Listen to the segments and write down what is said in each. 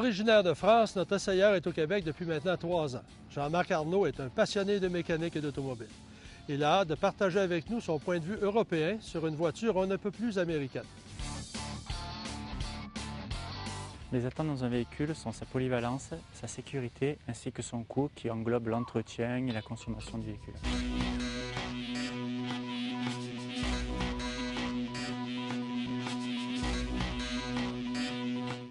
Originaire de France, notre essayeur est au Québec depuis maintenant 3 ans. Jean-Marc Arnaud est un passionné de mécanique et d'automobile. Il a hâte de partager avec nous son point de vue européen sur une voiture on ne peut plus américaine. Les attentes dans un véhicule sont sa polyvalence, sa sécurité ainsi que son coût qui englobe l'entretien et la consommation du véhicule.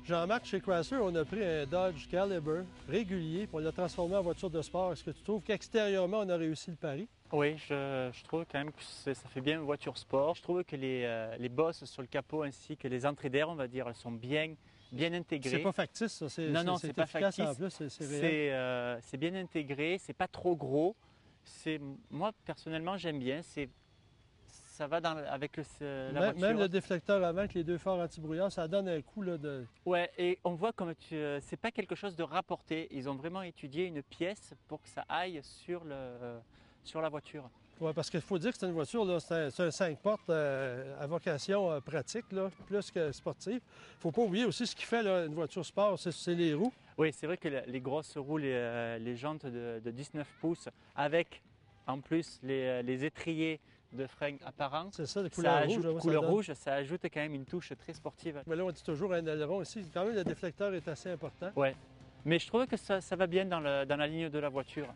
Jean-Marc, chez Chrysler, on a pris un Dodge Caliber régulier pour le transformer en voiture de sport. Est-ce que tu trouves qu'extérieurement, on a réussi le pari? Oui, je trouve quand même que ça fait bien une voiture sport. Je trouve que les bosses sur le capot ainsi que les entrées d'air, on va dire, elles sont bien intégrées. C'est pas factice, ça. Non, c'est pas efficace factice. En plus, c'est réel. C'est bien intégré, c'est pas trop gros. Moi, personnellement, j'aime bien. Ça va avec la voiture. Même le déflecteur avant avec les deux phares anti-brouillard, ça donne un coup là, de... Ouais, et on voit comme c'est pas quelque chose de rapporté. Ils ont vraiment étudié une pièce pour que ça aille sur la voiture. Oui, parce qu'il faut dire que c'est une voiture, là, c'est un 5 portes à vocation pratique, là, plus que sportive. Il ne faut pas oublier aussi ce qui fait là, une voiture sport, c'est les roues. Oui, c'est vrai que les grosses roues, les jantes de 19 pouces, avec en plus les étriers de frein apparents, c'est ça, de couleur rouge. Ça ajoute quand même une touche très sportive. Mais là, on dit toujours un aileron ici. Quand même, le déflecteur est assez important. Oui, mais je trouve que ça va bien dans la ligne de la voiture.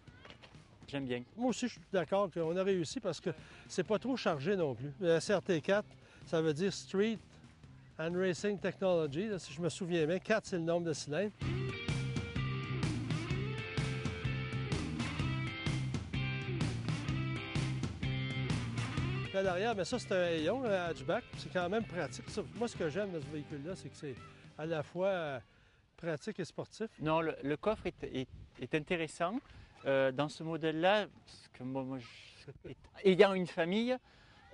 J'aime bien. Moi aussi, je suis d'accord qu'on a réussi parce que c'est pas trop chargé non plus. Le SRT4, ça veut dire Street and Racing Technology, là, si je me souviens bien. 4, c'est le nombre de cylindres. À l'arrière, mais ça, c'est un hayon, un hatchback. C'est quand même pratique. Moi, ce que j'aime de ce véhicule-là, c'est que c'est à la fois pratique et sportif. Non, le coffre est intéressant. Dans ce modèle-là, ayant une famille...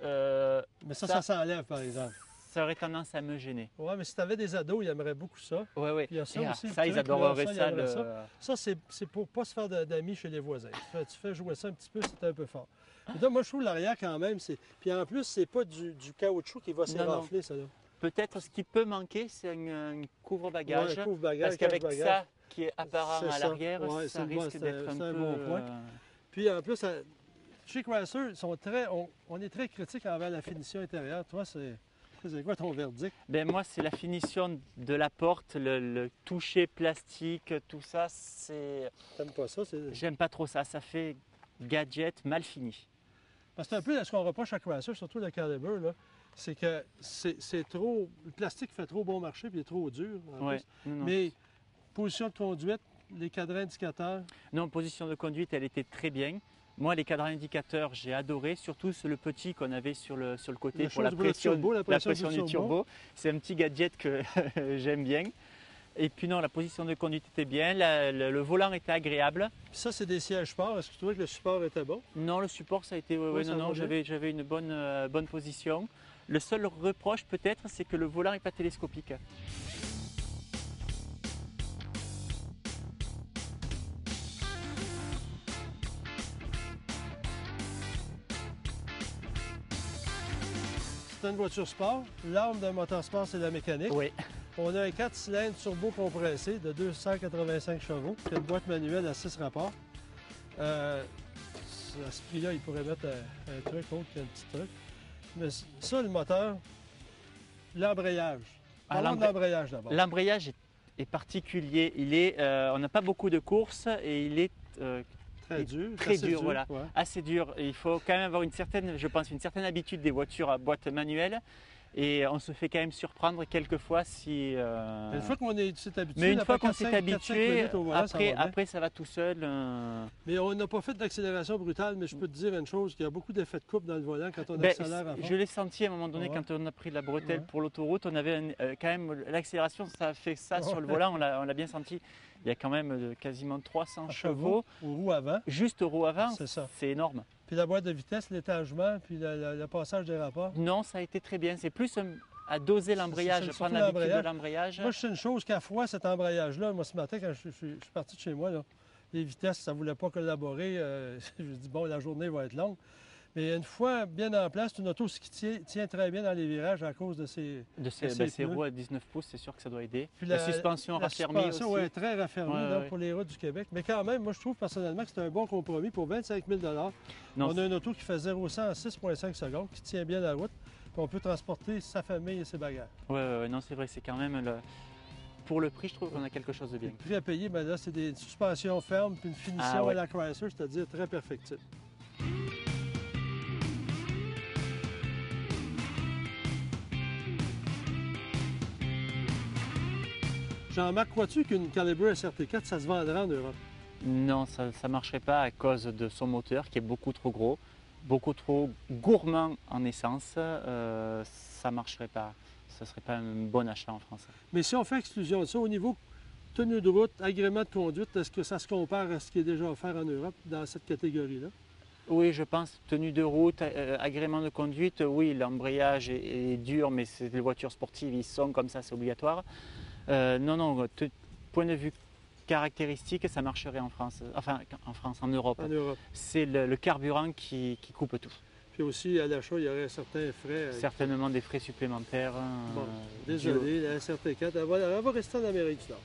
mais ça s'enlève, par exemple. Ça aurait tendance à me gêner. Oui, mais si tu avais des ados, ils aimeraient beaucoup ça. Oui. Il y a ça aussi. Ça, ils adoreraient ça. Ça, c'est pour ne pas se faire d'amis chez les voisins. Tu fais jouer ça un petit peu, c'est un peu fort. Mais là, moi, je trouve l'arrière quand même, puis en plus, c'est pas du caoutchouc qui va s'érafler, ça. Là. Peut-être ce qui peut manquer, c'est un couvre-bagages. Ouais, un couvre-bagages. Parce qu'avec ça qui est apparent à l'arrière, ça risque d'être un peu... bon point. Puis en plus, chez Chrysler, on est très critique envers la finition intérieure. Toi, c'est quoi ton verdict? Ben moi, c'est la finition de la porte, le toucher plastique, tout ça, c'est... T'aimes pas ça? J'aime pas trop ça. Ça fait gadget mal fini. Parce que c'est un peu ce qu'on reproche à Chrysler, surtout le Caliber, là, c'est que c'est trop... Le plastique fait trop bon marché puis il est trop dur. Ouais, non. Mais position de conduite, les cadrans indicateurs... Non, position de conduite, elle était très bien. Moi, les cadrans indicateurs, j'ai adoré, surtout le petit qu'on avait sur le côté pour la pression du turbo. C'est un petit gadget que j'aime bien. Et puis non, la position de conduite était bien, le volant était agréable. Ça, c'est des sièges sport. Est-ce que tu trouvais que le support était bon? Non, le support, ça a été... j'avais une bonne position. Le seul reproche peut-être, c'est que le volant n'est pas télescopique. C'est une voiture sport. L'arme d'un moteur sport, c'est la mécanique. Oui. On a un 4 cylindres turbo compressé de 285 chevaux, qui a une boîte manuelle à 6 rapports. À ce prix-là, il pourrait mettre un truc autre qu'un petit truc. Mais ça, le moteur, l'embrayage. Parlons de l'embrayage d'abord. L'embrayage est particulier. On n'a pas beaucoup de courses et il est très dur, voilà. Ouais. Assez dur. Et il faut quand même avoir une certaine habitude des voitures à boîte manuelle. Et on se fait quand même surprendre quelquefois si... Une fois qu'on s'est habitué, mais une fois qu'on s'est habitué, après ça va tout seul. Mais on n'a pas fait d'accélération brutale, mais je peux te dire une chose, qu'il y a beaucoup d'effets de coupe dans le volant quand on accélère à fond. Je l'ai senti à un moment donné quand on a pris la bretelle pour l'autoroute, on avait quand même l'accélération, ça a fait ça sur le volant, on l'a bien senti. Il y a quand même quasiment 300 chevaux. Aux roues avant. Juste aux roues avant, c'est énorme. Puis la boîte de vitesse, l'étagement, puis le passage des rapports. Non, ça a été très bien. C'est plus à doser l'embrayage, prendre l'habitude de l'embrayage. Moi, je sais une chose qu'à froid, cet embrayage-là, moi, ce matin, quand je suis parti de chez moi, là, les vitesses, ça ne voulait pas collaborer. Je me dis, bon, la journée va être longue. Mais une fois bien en place, c'est une auto qui tient très bien dans les virages à cause de ses roues à 19 pouces, c'est sûr que ça doit aider. Puis la suspension raffermie aussi. Oui, très raffermie pour les routes du Québec. Mais quand même, moi je trouve personnellement que c'est un bon compromis pour 25 000 $. On a une auto qui fait 0-100 en 6,5 secondes, qui tient bien la route. Puis on peut transporter sa famille et ses bagages. Oui, non, c'est vrai, c'est quand même pour le prix, je trouve qu'on a quelque chose de bien. Le prix à payer, ben là, c'est des suspensions fermes puis une finition à la Chrysler, c'est-à-dire très perfectible. Jean-Marc, crois-tu qu'une Calibre SRT4, ça se vendra en Europe? Non, ça ne marcherait pas à cause de son moteur qui est beaucoup trop gros, beaucoup trop gourmand en essence. Ça ne marcherait pas. Ce ne serait pas un bon achat en France. Mais si on fait exclusion de ça, au niveau tenue de route, agrément de conduite, est-ce que ça se compare à ce qui est déjà offert en Europe dans cette catégorie-là? Oui, je pense. Tenue de route, agrément de conduite, oui, l'embrayage est dur, mais c'est des voitures sportives, ils sont comme ça, c'est obligatoire. Non, point de vue caractéristique, ça marcherait en France, enfin en Europe. En Europe. C'est le carburant qui coupe tout. Puis aussi, à l'achat, il y aurait certains frais. Certainement des frais supplémentaires. Bon, désolé, la SRT4, elle va rester en Amérique du Nord.